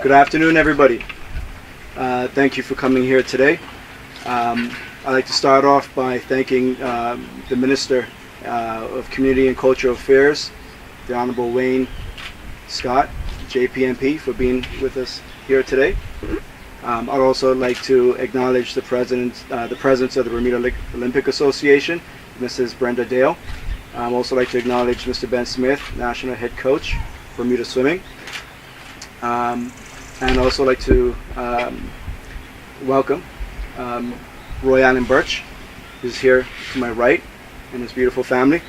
Good afternoon, everybody. Thank you for coming here today. I'd like to start off by thanking the Minister of Community and Cultural Affairs, the Honorable Wayne Scott, JPMP, for being with us here today. I'd also like to acknowledge the presence of the Bermuda Olympic Association, Mrs. Brenda Dale. I'd also like to acknowledge Mr. Ben Smith, National Head Coach, Bermuda Swimming. And also like to welcome Roy Allan Burch, who's here to my right, and his beautiful family.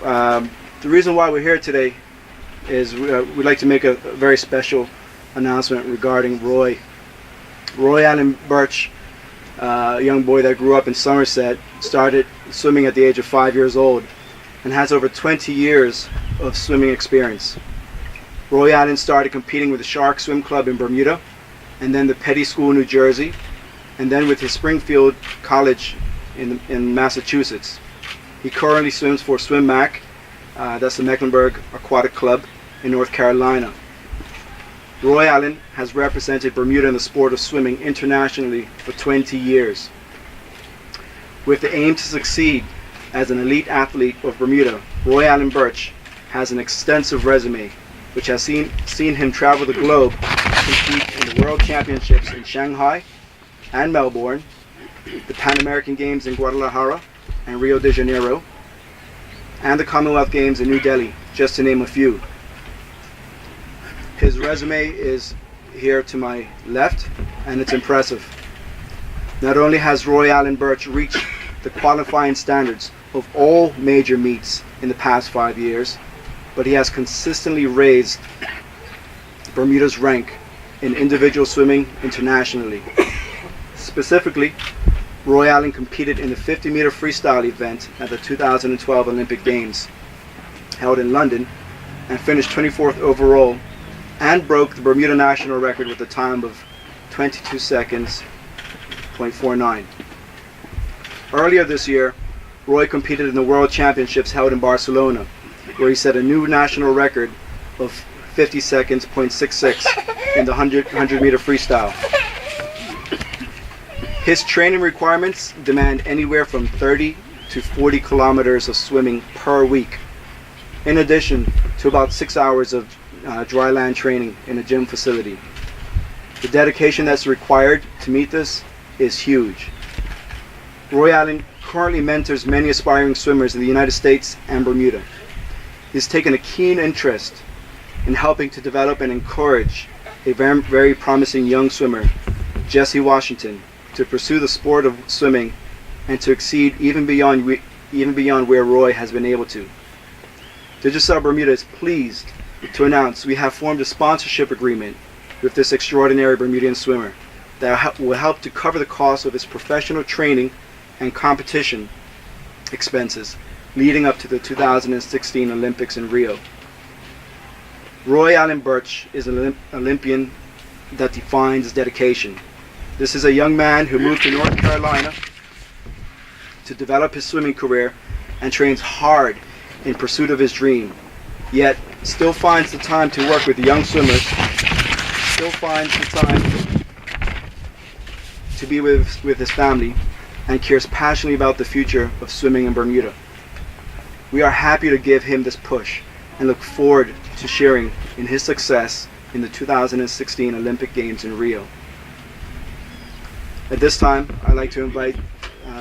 The reason why we're here today is we'd like to make a very special announcement regarding Roy. Roy Allan Burch, a young boy that grew up in Somerset, started swimming at the age of 5 years old and has over 20 years of swimming experience. Roy Allan started competing with the Shark Swim Club in Bermuda, and then the Petty School, New Jersey, and then with his Springfield College in Massachusetts. He currently swims for Swim Mac, that's the Mecklenburg Aquatic Club in North Carolina. Roy Allan has represented Bermuda in the sport of swimming internationally for 20 years. With the aim to succeed as an elite athlete of Bermuda, Roy Allan Burch has an extensive resume which has seen him travel the globe to compete in the World Championships in Shanghai and Melbourne, the Pan American Games in Guadalajara and Rio de Janeiro, and the Commonwealth Games in New Delhi, just to name a few. His resume is here to my left, and it's impressive. Not only has Roy Allan Burch reached the qualifying standards of all major meets in the past 5 years, but he has consistently raised Bermuda's rank in individual swimming internationally. Specifically, Roy Allan competed in the 50-meter freestyle event at the 2012 Olympic Games, held in London, and finished 24th overall, and broke the Bermuda national record with a time of 22 seconds, .49. Earlier this year, Roy competed in the World Championships held in Barcelona, where he set a new national record of 50 seconds, .66 in the 100-meter freestyle. His training requirements demand anywhere from 30 to 40 kilometers of swimming per week, in addition to about 6 hours of dry land training in a gym facility. The dedication that's required to meet this is huge. Roy Allan currently mentors many aspiring swimmers in the United States and Bermuda. He's taken a keen interest in helping to develop and encourage a very, very promising young swimmer, Jesse Washington, to pursue the sport of swimming and to exceed even beyond where Roy has been able to. Digicel Bermuda is pleased to announce we have formed a sponsorship agreement with this extraordinary Bermudian swimmer that will help to cover the cost of his professional training and competition expenses leading up to the 2016 Olympics in Rio. Roy Allan Burch is an Olympian that defines dedication. This is a young man who moved to North Carolina to develop his swimming career and trains hard in pursuit of his dream, yet still finds the time to work with young swimmers, still finds the time to be with his family, and cares passionately about the future of swimming in Bermuda. We are happy to give him this push and look forward to sharing in his success in the 2016 Olympic Games in Rio. At this time, I'd like to invite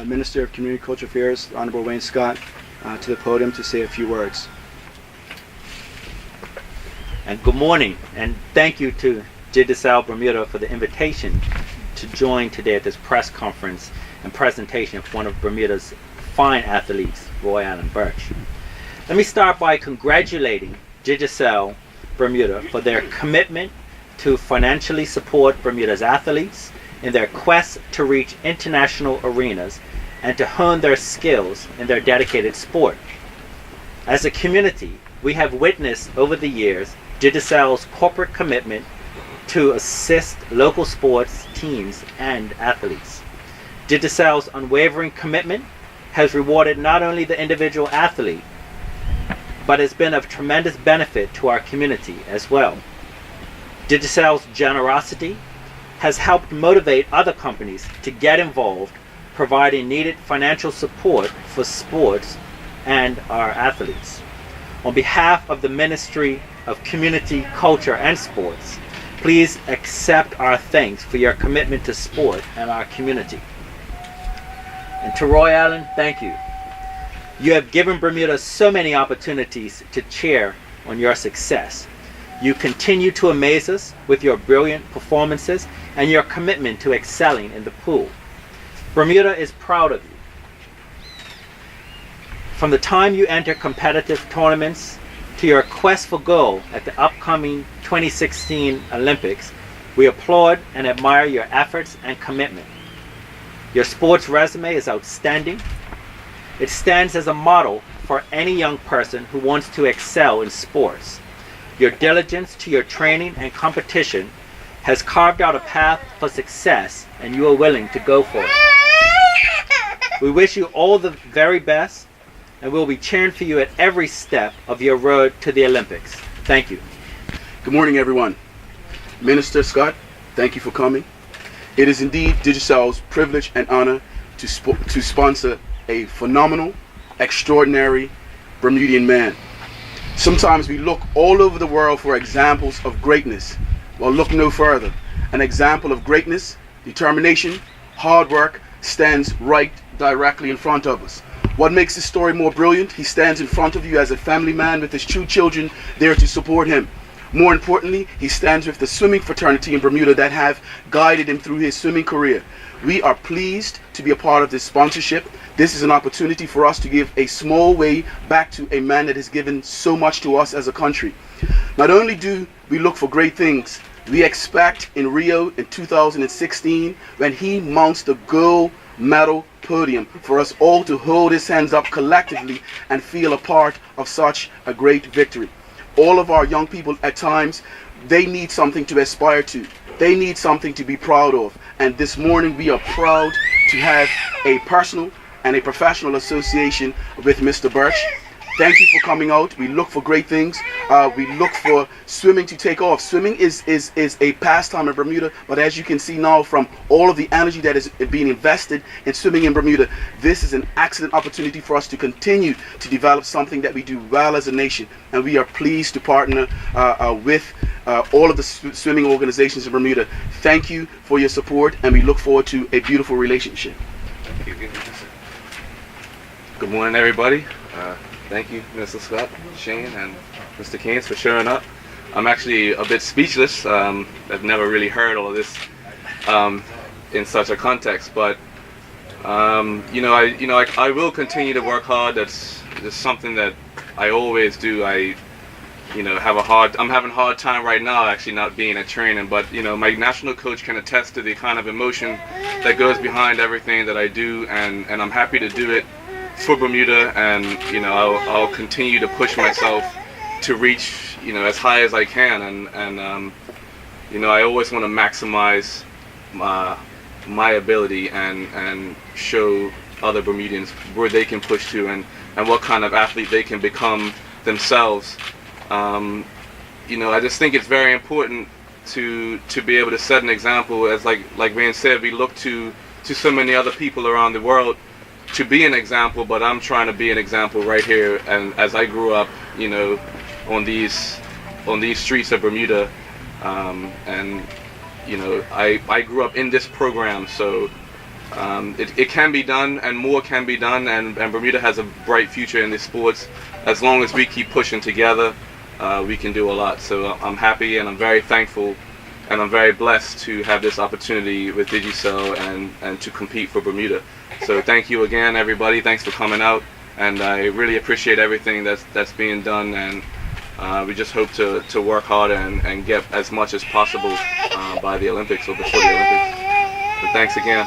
Minister of Community and Cultural Affairs, Honorable Wayne Scott, to the podium to say a few words. And good morning, and thank you to Digicel Bermuda for the invitation to join today at this press conference and presentation of one of Bermuda's fine athletes, Roy Allan Burch. Let me start by congratulating Digicel Bermuda for their commitment to financially support Bermuda's athletes in their quest to reach international arenas and to hone their skills in their dedicated sport. As a community, we have witnessed over the years Digicel's corporate commitment to assist local sports teams and athletes. Digicel's unwavering commitment has rewarded not only the individual athlete, but has been of tremendous benefit to our community as well. Digicel's generosity has helped motivate other companies to get involved, providing needed financial support for sports and our athletes. On behalf of the Ministry of Community, Culture, and Sports, please accept our thanks for your commitment to sport and our community. And to Roy Allan, thank you. You have given Bermuda so many opportunities to cheer on your success. You continue to amaze us with your brilliant performances and your commitment to excelling in the pool. Bermuda is proud of you. From the time you enter competitive tournaments to your quest for gold at the upcoming 2016 Olympics, we applaud and admire your efforts and commitment. Your sports resume is outstanding. It stands as a model for any young person who wants to excel in sports. Your diligence to your training and competition has carved out a path for success, and you are willing to go for it. We wish you all the very best, and we'll be cheering for you at every step of your road to the Olympics. Thank you. Good morning, everyone. Minister Scott, thank you for coming. It is indeed Digicel's privilege and honor to sponsor a phenomenal, extraordinary Bermudian man. Sometimes we look all over the world for examples of greatness. Well, look no further. An example of greatness, determination, hard work stands right directly in front of us. What makes this story more brilliant? He stands in front of you as a family man with his 2 children there to support him. More importantly, he stands with the swimming fraternity in Bermuda that have guided him through his swimming career. We are pleased to be a part of this sponsorship. This is an opportunity for us to give a small way back to a man that has given so much to us as a country. Not only do we look for great things, we expect in Rio in 2016, when he mounts the gold medal podium, for us all to hold his hands up collectively and feel a part of such a great victory. All of our young people at times, they need something to aspire to. They need something to be proud of. And this morning we are proud to have a personal and a professional association with Mr. Burch. Thank you for coming out. We look for great things. We look for swimming to take off. Swimming is a pastime in Bermuda, but as you can see now from all of the energy that is being invested in swimming in Bermuda, this is an excellent opportunity for us to continue to develop something that we do well as a nation. And we are pleased to partner with all of the swimming organizations in Bermuda. Thank you for your support, and we look forward to a beautiful relationship. Good morning, everybody. Thank you, Mr. Scott, Shane, and Mr. Keynes for showing up. I'm actually a bit speechless. I've never really heard all of this in such a context, but I will continue to work hard. That's just something that I always do. I'm having a hard time right now actually not being at training, but my national coach can attest to the kind of emotion that goes behind everything that I do, and I'm happy to do it for Bermuda, and I'll continue to push myself to reach as high as I can, and I always want to maximize my ability and show other Bermudians where they can push to, and what kind of athlete they can become themselves. I just think it's very important to be able to set an example, as like Van said, we look to so many other people around the world to be an example, but I'm trying to be an example right here. And as I grew up, on these streets of Bermuda, I grew up in this program, so it can be done, and more can be done, and Bermuda has a bright future in this sports. As long as we keep pushing together, we can do a lot. So I'm happy, and I'm very thankful, and I'm very blessed to have this opportunity with Digicel and to compete for Bermuda. So thank you again, everybody. Thanks for coming out, and I really appreciate everything that's being done, and we just hope to work hard and get as much as possible by the Olympics or before the Olympics. So thanks again.